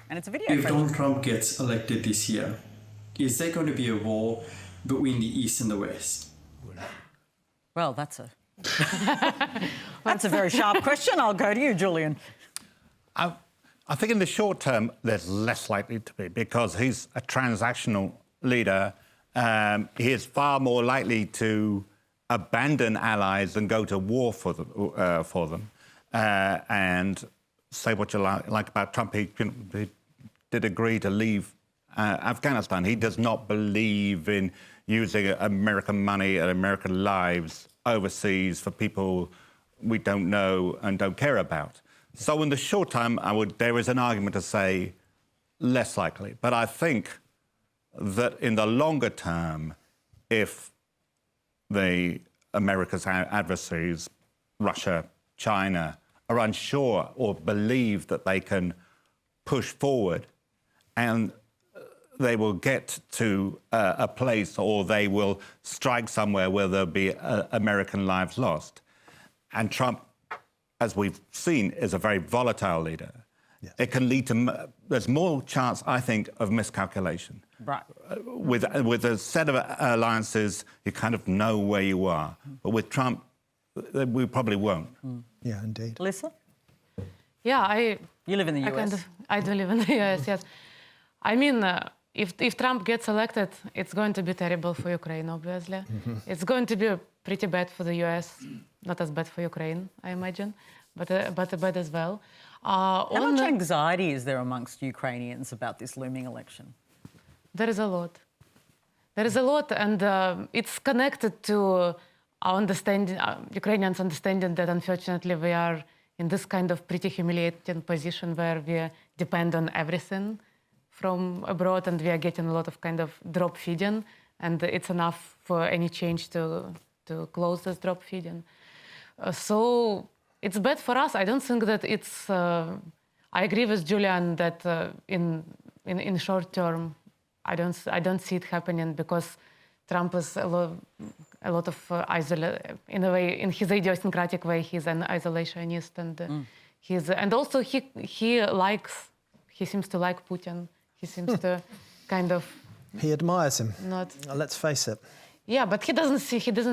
And it's a video. If Donald Trump gets elected this year, is there going to be a war between the East and the West? Well, that's a very sharp question. I'll go to you, Julian. I think in the short term, there's less likely to be because he's a transactional leader. He is far more likely to abandon allies than go to war for them. And say what you like about Trump, he did agree to leave Afghanistan. He does not believe in using American money and American lives overseas for people we don't know and don't care about. So in the short term, there is an argument to say less likely. But I think that in the longer term, if the America's adversaries, Russia, China, are unsure or believe that they can push forward and they will get to a place or they will strike somewhere where there'll be American lives lost. And Trump, as we've seen, is a very volatile leader. Yeah. It can lead to... There's more chance, I think, of miscalculation. Right. With a set of alliances, you kind of know where you are. But with Trump, we probably won't. Yeah, indeed. Alisa? Yeah, You live in the US. I do live in the US, yes. I mean, if Trump gets elected, it's going to be terrible for Ukraine, obviously. It's going to be pretty bad for the US, not as bad for Ukraine, I imagine, but bad as well. How much anxiety is there amongst Ukrainians about this looming election? There is a lot. There is a lot, and it's connected to our understanding, Ukrainians' understanding that unfortunately we are in this kind of pretty humiliating position where we depend on everything from abroad, and we are getting a lot of kind of drop feeding, and it's enough for any change to close this drop feeding. So it's bad for us. I don't think that it's... I agree with Julian that in short term, I don't see it happening because Trump is a lot of in a way, in his idiosyncratic way, he's an isolationist, and also he seems to like Putin. He seems to kind of... He admires him. Not... Let's face it. Yeah, but he doesn't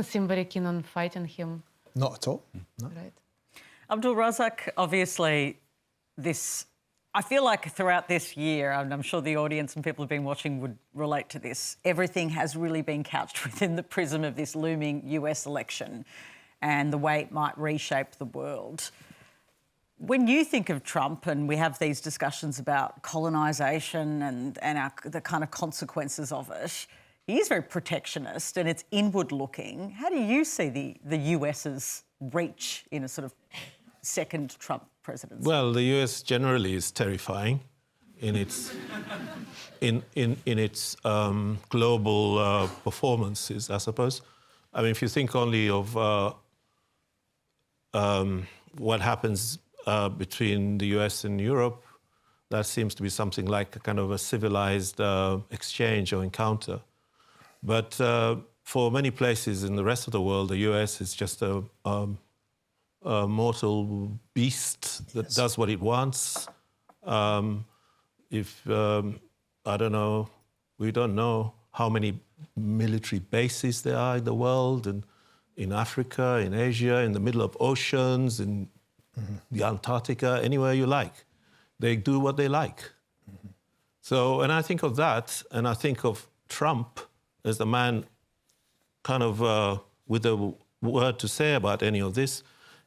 seem very keen on fighting him. Not at all. No. Right. Abdulrazak, obviously, I feel like throughout this year, and I'm sure the audience and people who've been watching would relate to this, everything has really been couched within the prism of this looming US election and the way it might reshape the world. When you think of Trump, and we have these discussions about colonisation and the kind of consequences of it, he is very protectionist and it's inward-looking. How do you see the US's reach in a sort of second Trump presidency? Well, the US generally is terrifying in its global performances, I suppose. I mean, if you think only of what happens between the US and Europe, that seems to be something like a kind of a civilized exchange or encounter. But for many places in the rest of the world, the US is just a mortal beast that does what it wants. I don't know, we don't know how many military bases there are in the world, and in Africa, in Asia, in the middle of oceans, in the Antarctica, anywhere you like. They do what they like. So, and I think of that, and I think of Trump as the man kind of with a word to say about any of this.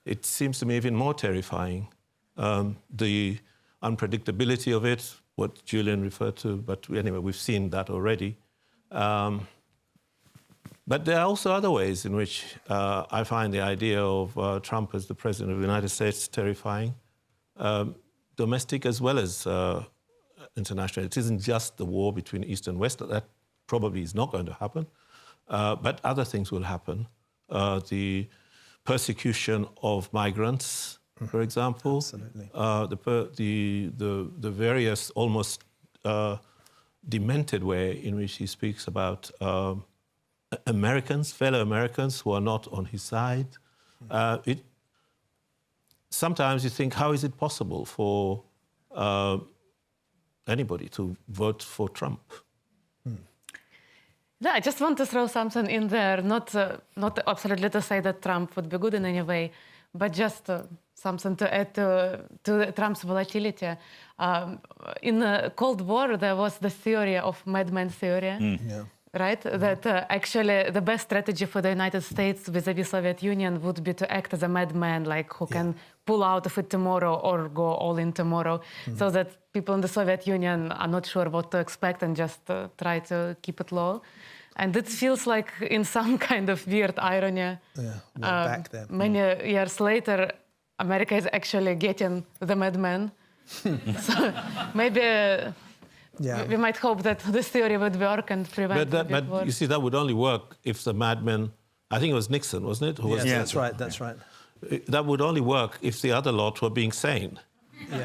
It seems to me even more terrifying. The unpredictability of it, what Julian referred to, but anyway, we've seen that already. But there are also other ways in which I find the idea of Trump as the President of the United States terrifying, domestic as well as international. It isn't just the war between East and West. That probably is not going to happen. But other things will happen. The persecution of migrants, for example. Absolutely. The various almost demented way in which he speaks about Americans, fellow Americans who are not on his side. Sometimes you think, how is it possible for anybody to vote for Trump. Yeah, I just want to throw something in there, not absolutely to say that Trump would be good in any way, but just something to add to Trump's volatility. In the Cold War, there was the theory of madman theory, right? That actually the best strategy for the United States vis-a-vis Soviet Union would be to act as a madman, like who can pull out of it tomorrow or go all in tomorrow, so that people in the Soviet Union are not sure what to expect and just try to keep it low. And it feels like in some kind of weird irony. Yeah, we're back there. Many years later, America is actually getting the madman. So maybe we might hope that this theory would work and prevent the big war. But you see, that would only work if the madman, I think it was Nixon, wasn't it? Yes, that's right, that's right. That would only work if the other lot were being sane.